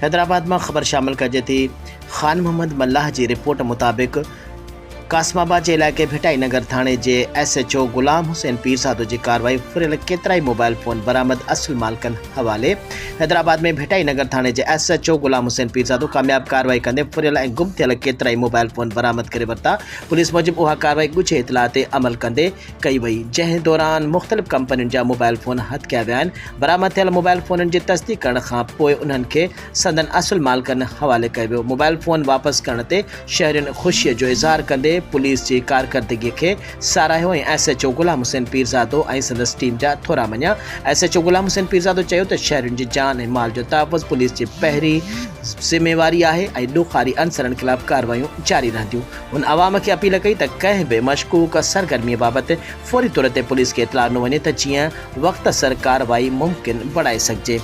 हैदराबाद में ख़बर शामिल कजे थी। ख़ान मोहम्मद मल्लाह की रिपोर्ट मुताबिक कासमाबाद के इलाके भटाई नगर थाने के SHO गुलाम हुसैन पीरसादो की कार्रवाई फुरियल केतराई मोबाइल फोन बरामद असुल मालकन हवाले। हैदराबाद में भटाई नगर थाने के SHO गुलाम हुसैन पीरसादो कामयाब कार्रवाई कंदे फुरियल ऐं गुम थियल केतराई मोबाइल फोन बरामद करे वरता। पुलिस मूजिब उहा कार्रवाई कुछ इतला ते अमल कंदे कई वई, जंहिं दौरान मुख़्तलिफ़ कंपनियुनि जा मोबाइल फोन हथ कया विया आहिनि। बरामद थियल मोबाइल फोननि जी तस्दीक करण खां पोइ उन्हनि खे संदन असुल मालकन हवाले कयो वियो। मोबाइल फोन वापसि करण ते शहरियुनि ख़ुशीअ जो इज़हार कंदे पुलिस जी कारकर्दगी के साराहियो ऐं SHO गुलाम हुसैन पीरसादो ऐं संदसि टीम जा थोरा मञा। SHO गुलाम हुसैन पीरसादो चयो त शहरियुनि जी जान ऐं माल जो तहफ़ुज़ पुलिस जी पहिरीं ज़िम्मेवारी आहे ऐं ॾोखारी अंसरनि ख़िलाफ़ कार्रवायूं जारी रहंदियूं। हुन आवाम खे अपील कई त कंहिं बि मशकूक सरगर्मीअ बाबति फौरी तौर ते पुलिस खे इतला न वञे त जीअं वक़्त सर कार्रवाई मुमकिन बणाए सघिजे।